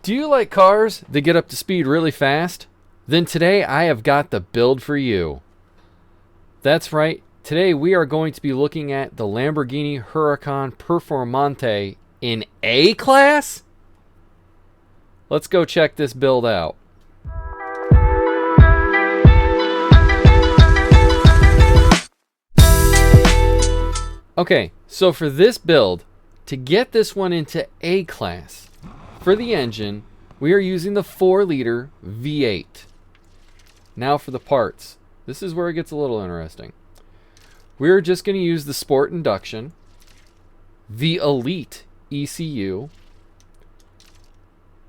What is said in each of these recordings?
Do you like cars that get up to speed really fast? Then today I have got the build for you. That's right. Today we are going to be looking at the Lamborghini Huracan Performante in A-Class? Let's go check this build out. Okay, so for this build, to get this one into A-Class, for the engine, we are using the 4-liter V8. Now for the parts. This is where it gets a little interesting. We're just going to use the Sport Induction, the Elite ECU,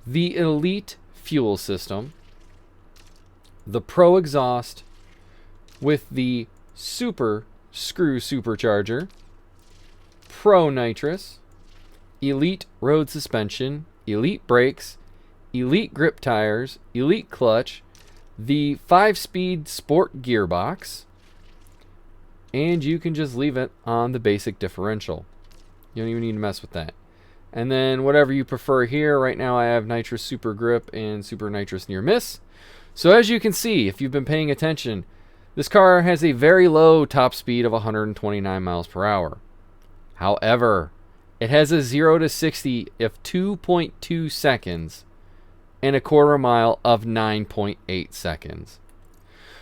the Elite Fuel System, the Pro Exhaust with the Super Screw Supercharger, Pro Nitrous, Elite Road Suspension, Elite Brakes, Elite Grip Tires, Elite Clutch, the 5-speed Sport Gearbox, and you can just leave it on the basic differential. You don't even need to mess with that. And then whatever you prefer here, right now I have Nitrous Super Grip and Super Nitrous Near Miss. So as you can see, if you've been paying attention, this car has a very low top speed of 129 miles per hour. However, it has a 0 to 60 of 2.2 seconds and a quarter mile of 9.8 seconds.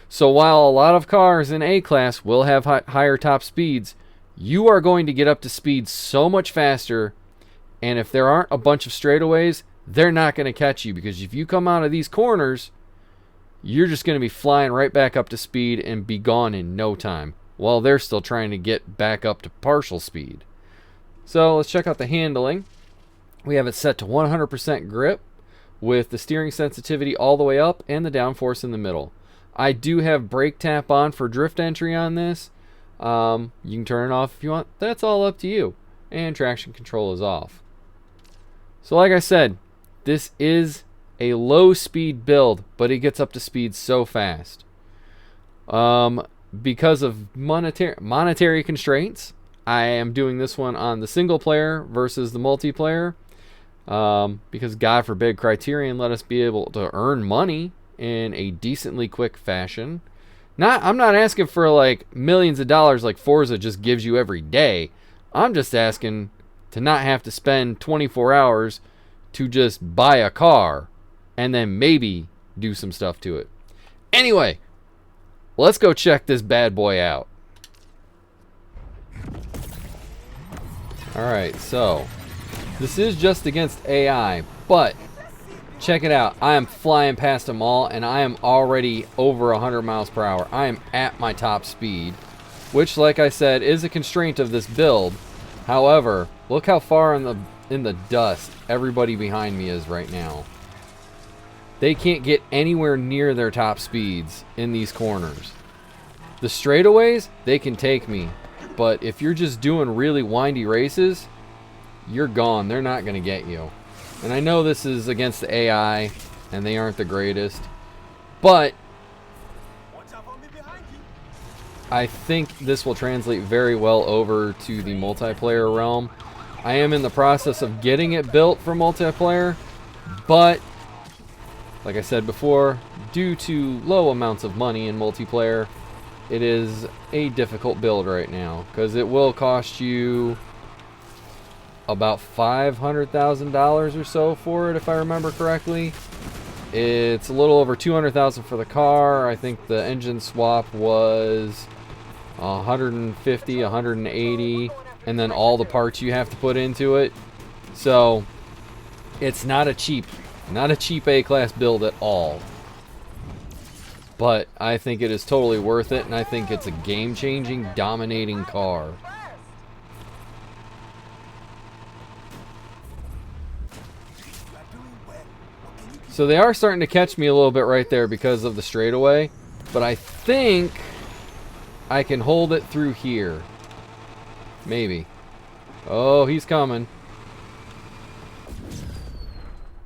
So while a lot of cars in A-Class will have higher top speeds, you are going to get up to speed so much faster, and if there aren't a bunch of straightaways, they're not going to catch you, because if you come out of these corners, you're just going to be flying right back up to speed and be gone in no time, while they're still trying to get back up to partial speed. So let's check out the handling. We have it set to 100% grip with the steering sensitivity all the way up and the downforce in the middle. I do have brake tap on for drift entry on this. You can turn it off if you want. That's all up to you. And traction control is off. So like I said, this is a low speed build, but it gets up to speed so fast. Because of monetary constraints, I am doing this one on the single player versus the multiplayer. Because God forbid Criterion let us be able to earn money in a decently quick fashion. I'm not asking for like millions of dollars like Forza just gives you every day. I'm just asking to not have to spend 24 hours to just buy a car and then maybe do some stuff to it. Anyway, let's go check this bad boy out. Alright, so this is just against AI, but check it out. I am flying past them all, and I am already over 100 miles per hour. I am at my top speed, which, like I said, is a constraint of this build. However, look how far in the dust everybody behind me is right now. They can't get anywhere near their top speeds in these corners. The straightaways, they can take me, but if you're just doing really windy races, you're gone. They're not going to get you. And I know this is against the AI, and they aren't the greatest, but I think this will translate very well over to the multiplayer realm. I am in the process of getting it built for multiplayer, but like I said before, due to low amounts of money in multiplayer, it is a difficult build right now, because it will cost you about $500,000 or so for it, if I remember correctly. It's a little over $200,000 for the car. I think the engine swap was 150, 180, and then all the parts you have to put into it. So it's not a cheap A-Class build at all. But I think it is totally worth it, and I think it's a game-changing, dominating car. So they are starting to catch me a little bit right there because of the straightaway, but I think I can hold it through here. Maybe. Oh, he's coming.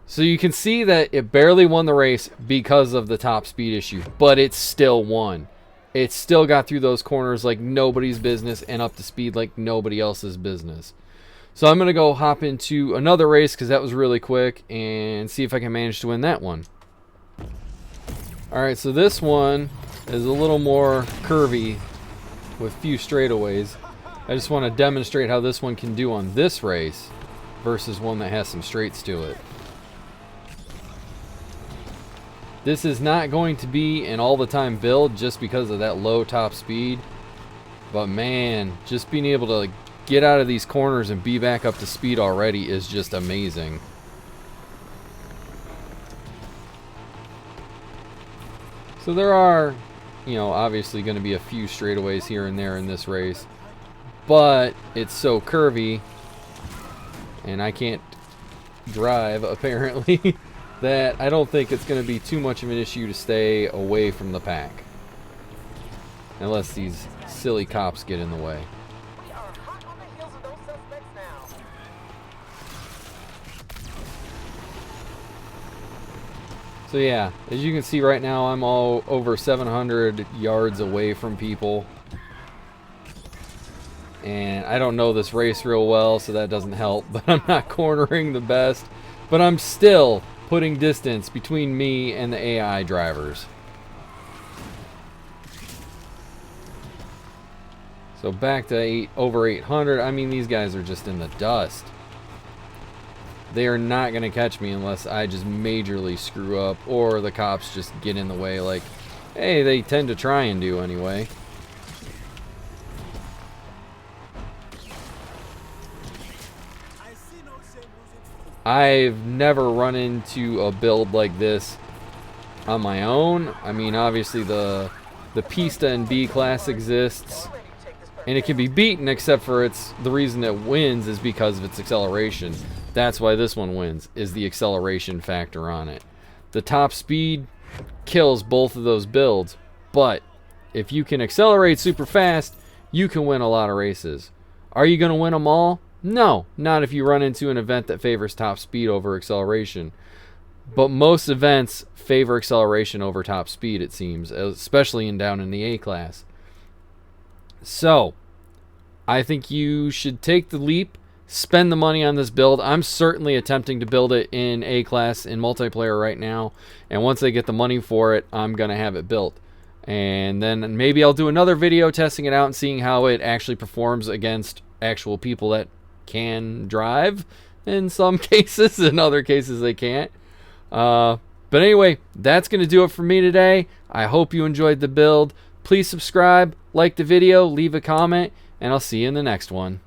So you can see that it barely won the race because of the top speed issue, but it still won. It still got through those corners like nobody's business and up to speed like nobody else's business. So I'm going to go hop into another race because that was really quick and see if I can manage to win that one. Alright, so this one is a little more curvy with few straightaways. I just want to demonstrate how this one can do on this race versus one that has some straights to it. This is not going to be an all-the-time build just because of that low top speed. But man, just being able to get out of these corners and be back up to speed already is just amazing. So there are, you know, obviously going to be a few straightaways here and there in this race. But it's so curvy, and I can't drive apparently, that I don't think it's going to be too much of an issue to stay away from the pack. Unless these silly cops get in the way. So yeah, as you can see right now, I'm all over 700 yards away from people. And I don't know this race real well, so that doesn't help. But I'm not cornering the best. But I'm still putting distance between me and the AI drivers. So back to over 800. I mean, these guys are just in the dust. They are not going to catch me unless I just majorly screw up or the cops just get in the way like, hey, they tend to try and do anyway. I've never run into a build like this on my own. I mean, obviously the Pista and B class exists, and it can be beaten, except for the reason it wins is because of its acceleration. That's why this one wins, is the acceleration factor on it. The top speed kills both of those builds, but if you can accelerate super fast, you can win a lot of races. Are you going to win them all? No, not if you run into an event that favors top speed over acceleration. But most events favor acceleration over top speed, it seems, especially down in the A class. So, I think you should take the leap, spend the money on this build. I'm certainly attempting to build it in A class in multiplayer right now, and once I get the money for it, I'm going to have it built. And then maybe I'll do another video testing it out and seeing how it actually performs against actual people that can drive in some cases. In other cases they can't. But anyway, that's going to do it for me today. I hope you enjoyed the build. Please subscribe, like the video, leave a comment, and I'll see you in the next one.